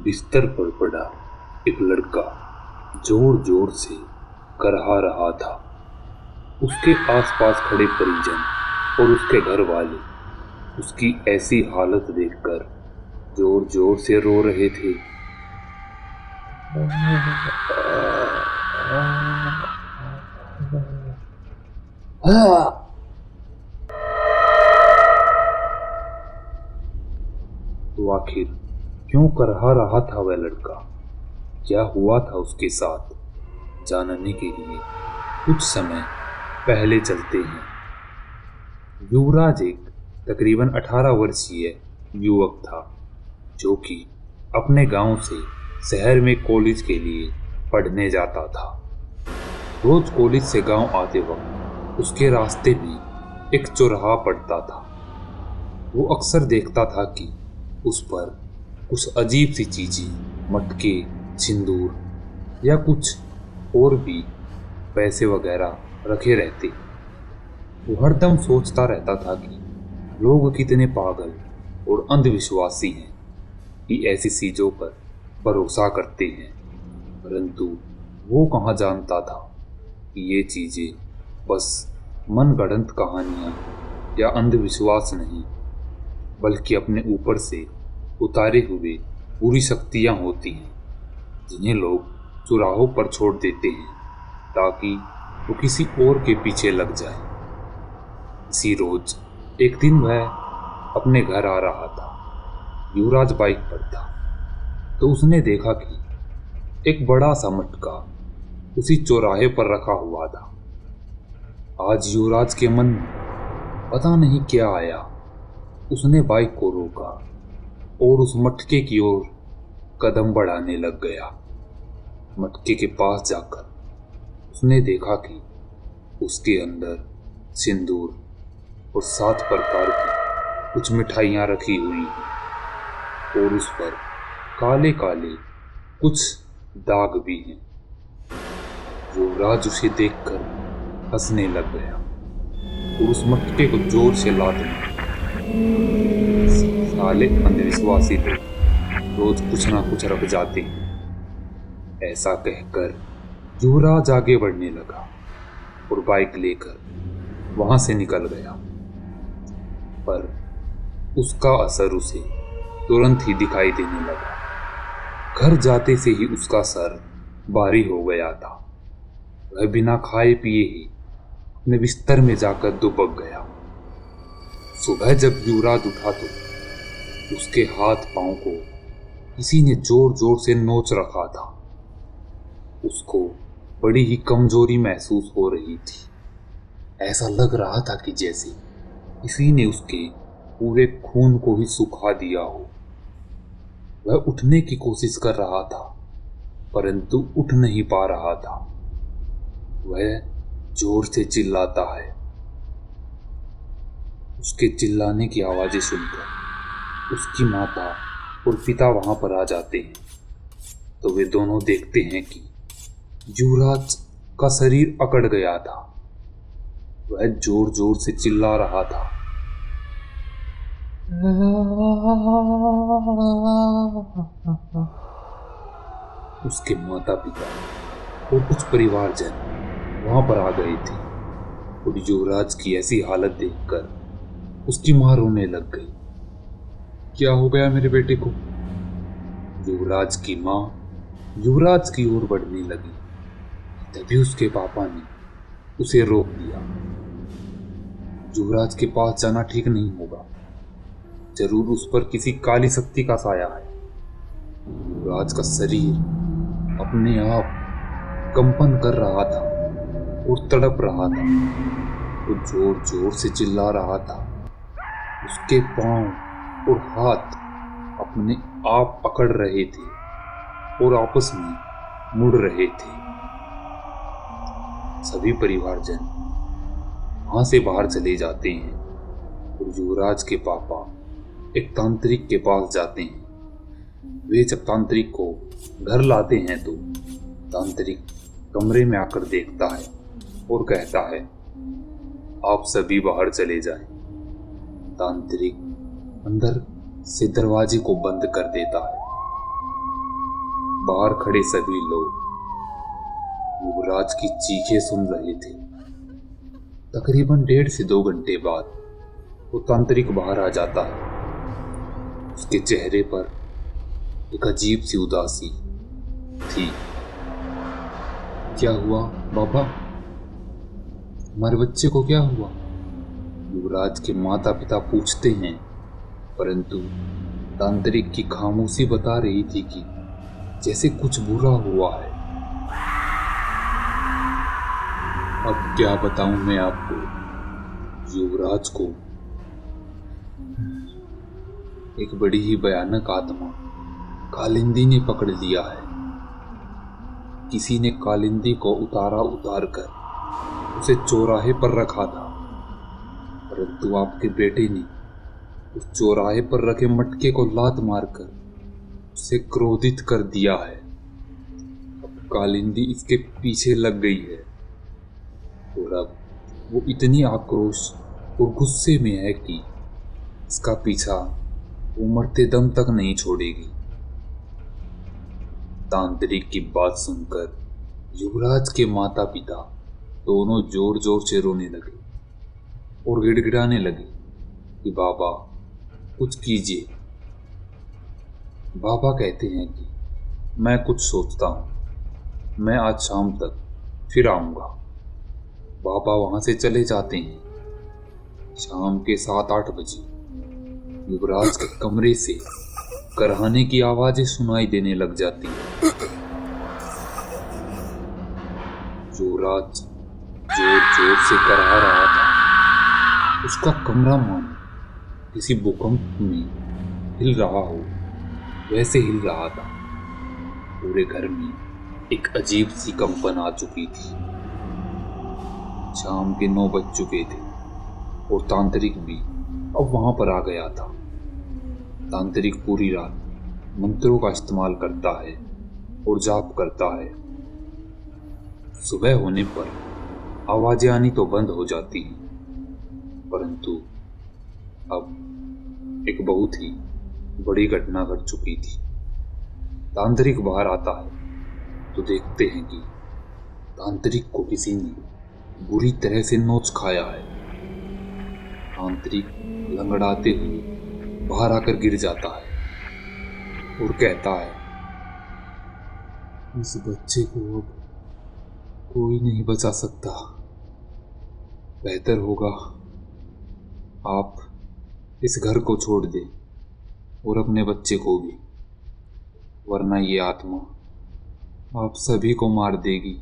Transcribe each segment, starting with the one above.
बिस्तर पर पड़ा एक लड़का जोर जोर से करहा रहा था। उसके आसपास खड़े परिजन और उसके घर वाले उसकी ऐसी हालत देखकर जोर जोर से रो रहे थे। तो आखिर क्यों करहा रहा था वह लड़का? क्या हुआ था उसके साथ? जानने के लिए कुछ समय पहले चलते हैं। युवराज एक तकरीबन 18 वर्षीय युवक था जो कि अपने गांव से शहर में कॉलेज के लिए पढ़ने जाता था। रोज कॉलेज से गांव आते वक्त उसके रास्ते में एक चौराहा पड़ता था। वो अक्सर देखता था कि उस पर कुछ अजीब सी चीजें, मटके, सिंदूर या कुछ और भी पैसे वगैरह रखे रहते। वो हरदम सोचता रहता था कि लोग कितने पागल और अंधविश्वासी हैं कि ऐसी चीजों पर भरोसा करते हैं, परंतु वो कहाँ जानता था कि ये चीजें बस मनगढ़ंत कहानियां या अंधविश्वास नहीं, बल्कि अपने ऊपर से उतारे हुए बुरी शक्तियां होती हैं जिन्हें लोग चौराहों पर छोड़ देते हैं ताकि वो किसी और के पीछे लग जाए। इसी रोज एक दिन वह अपने घर आ रहा था। युवराज बाइक पर था तो उसने देखा कि एक बड़ा सा मटका उसी चौराहे पर रखा हुआ था। आज युवराज के मन में पता नहीं क्या आया। उसने बाइक को रोका और उस मटके की ओर कदम बढ़ाने लग गया। मटके के पास जाकर उसने देखा कि उसके अंदर सिंदूर और 7 प्रकार की कुछ मिठाइयां रखी हुई हैं और उस पर काले काले कुछ दाग भी हैं। युवराज उसे देखकर हंसने लग गया और उस मटके को जोर से लात मारा। साले अंधविश्वासी लोग रोज कुछ ना कुछ रख जाते हैं। ऐसा कहकर युवराज आगे बढ़ने लगा और बाइक लेकर वहां से निकल गया, पर उसका असर उसे तुरंत ही दिखाई देने लगा। घर जाते से ही उसका सर भारी हो गया था। वह बिना खाए पिए ही अपने बिस्तर में जाकर दुबक गया। सुबह जब युवराज उठा तो उसके हाथ पांव को किसी ने जोर जोर से नोच रखा था। उसको बड़ी ही कमजोरी महसूस हो रही थी। ऐसा लग रहा था कि जैसे किसी ने उसके पूरे खून को ही सुखा दिया हो। वह उठने की कोशिश कर रहा था परंतु उठ नहीं पा रहा था। वह जोर से चिल्लाता है। उसके चिल्लाने की आवाजें सुनकर उसकी माता और पिता वहां पर आ जाते हैं तो वे दोनों देखते हैं कि युवराज का शरीर अकड़ गया था। वह जोर जोर से चिल्ला रहा था। उसके माता पिता और कुछ परिवारजन वहां पर आ गए थे और युवराज की ऐसी हालत देखकर उसकी मां रोने लग गई। क्या हो गया मेरे बेटे को? युवराज की मां युवराज की ओर बढ़ने लगी, तभी उसके पापा ने उसे रोक दिया। युवराज के पास जाना ठीक नहीं होगा, जरूर उस पर किसी काली शक्ति का साया है। युवराज का शरीर अपने आप कंपन कर रहा था और तड़प रहा था। वो जोर जोर से चिल्ला रहा था। उसके पांव और हाथ अपने आप अकड़ रहे थे और आपस में मुड़ रहे थे। सभी परिवारजन वहां से बाहर चले जाते हैं और युवराज के पापा एक तांत्रिक के पास जाते हैं। वे जब तांत्रिक को घर लाते हैं तो तांत्रिक कमरे में आकर देखता है और कहता है, आप सभी बाहर चले जाएं। तांत्रिक अंदर से दरवाजे को बंद कर देता है। बाहर खड़े सभी लोग युवराज की चीखें सुन रहे थे। तकरीबन 1.5 से 2 घंटे बाद वो तांत्रिक बाहर आ जाता है। उसके चेहरे पर एक अजीब सी उदासी थी। क्या हुआ बाबा? हमारे बच्चे को क्या हुआ? युवराज के माता पिता पूछते हैं, परंतु तांत्रिक की खामोशी बता रही थी कि जैसे कुछ बुरा हुआ है। अब क्या बताऊं मैं आपको? युवराज को एक बड़ी ही भयानक आत्मा कालिंदी ने पकड़ लिया है। किसी ने कालिंदी को उतार कर उसे चौराहे पर रखा था, परंतु आपके बेटे ने उस चौराहे पर रखे मटके को लात मारकर उसे क्रोधित कर दिया है। अब कालिंदी इसके पीछे लग गई है और अब वो इतनी आक्रोश और गुस्से में है कि इसका पीछा वो मरते दम तक नहीं छोड़ेगी। तांत्रिक की बात सुनकर युवराज के माता पिता दोनों जोर जोर से रोने लगे और गिड़गिड़ाने लगे कि बाबा कुछ कीजिए। बाबा कहते हैं कि मैं कुछ सोचता हूँ, मैं आज शाम तक फिर आऊँगा। बाबा वहाँ से चले जाते हैं। शाम के 7-8 बजे युवराज के कमरे से करहाने की आवाजें सुनाई देने लग जाती हैं। युवराज जोर जोर से करहा रहा था। उसका कमरा मानो किसी भूकंप में हिल रहा हो वैसे हिल रहा था। पूरे घर में एक अजीब सी कंपन आ चुकी थी। शाम के 9 बज चुके थे और तांत्रिक भी अब वहां पर आ गया था। तांत्रिक पूरी रात मंत्रों का इस्तेमाल करता है और जाप करता है। सुबह होने पर आवाजें आनी तो बंद हो जाती हैं, परंतु अब एक बहुत ही बड़ी घटना घट चुकी थी। तांत्रिक बाहर आता है तो देखते हैं कि तांत्रिक को किसी ने बुरी तरह से नोच खाया है। तांत्रिक लंगड़ाते हुए बाहर आकर गिर जाता है और कहता है, इस बच्चे को अब कोई नहीं बचा सकता। बेहतर होगा आप इस घर को छोड़ दें और अपने बच्चे को भी, वरना ये आत्मा आप सभी को मार देगी।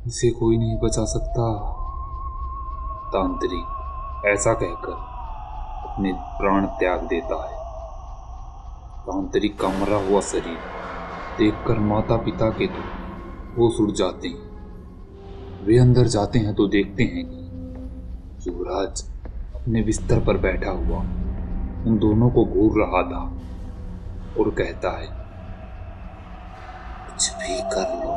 इसे कोई नहीं बचा सकता। तांत्रिक ऐसा कहकर अपने प्राण त्याग देता है। तांत्रिक का मरा हुआ शरीर देखकर माता पिता के तो होश उड़ जाते हैं। वे अंदर जाते हैं तो देखते हैं कि युवराज अपने बिस्तर पर बैठा हुआ उन दोनों को घूर रहा था और कहता है, कुछ भी कर लो,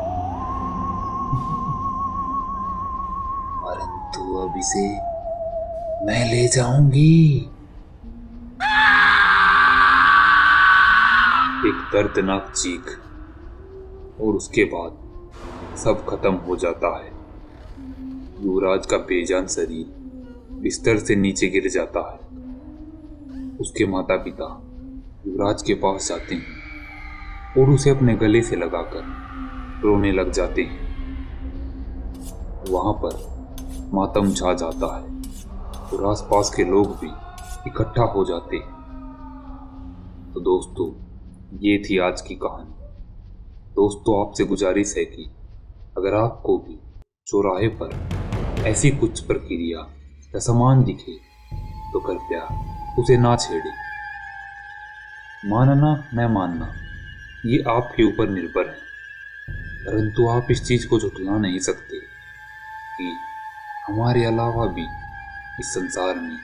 परंतु अब इसे मैं ले जाऊंगी। एक दर्दनाक चीख और उसके बाद सब खत्म हो जाता है। युवराज का बेजान शरीर बिस्तर से नीचे गिर जाता है। उसके माता पिता युवराज के पास जाते हैं और उसे अपने गले से लगाकर रोने लग जाते हैं। वहां पर मातम छा जाता है और आसपास के लोग भी इकट्ठा हो जाते हैं। तो दोस्तों, ये थी आज की कहानी। दोस्तों, आपसे गुजारिश है कि अगर आपको भी चौराहे पर ऐसी कुछ प्रक्रिया या सामान दिखे तो कृपया उसे ना छेड़े। मानना न मानना ये आपके ऊपर निर्भर है, परंतु आप इस चीज को झुठला नहीं सकते कि हमारे अलावा भी इस संसार में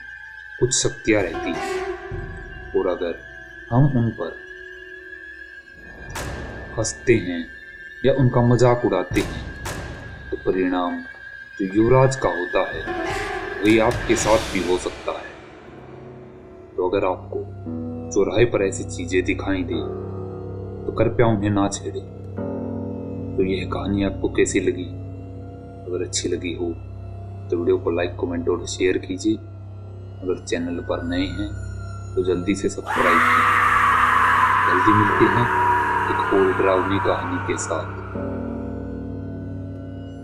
कुछ शक्तियां रहती हैं, और अगर हम उन पर हंसते हैं या उनका मजाक उड़ाते हैं तो परिणाम जो युवराज का होता है वही आपके साथ भी हो सकता है। तो अगर आपको चौराहे पर ऐसी चीजें दिखाई दे तो कृपया उन्हें ना छेड़े। तो यह कहानी आपको कैसी लगी? अगर अच्छी लगी हो तो वीडियो को लाइक, कमेंट और शेयर कीजिए। अगर चैनल पर नए हैं तो जल्दी से सब्सक्राइब कीजिए। जल्दी मिलते हैं एक और डरावनी कहानी के साथ।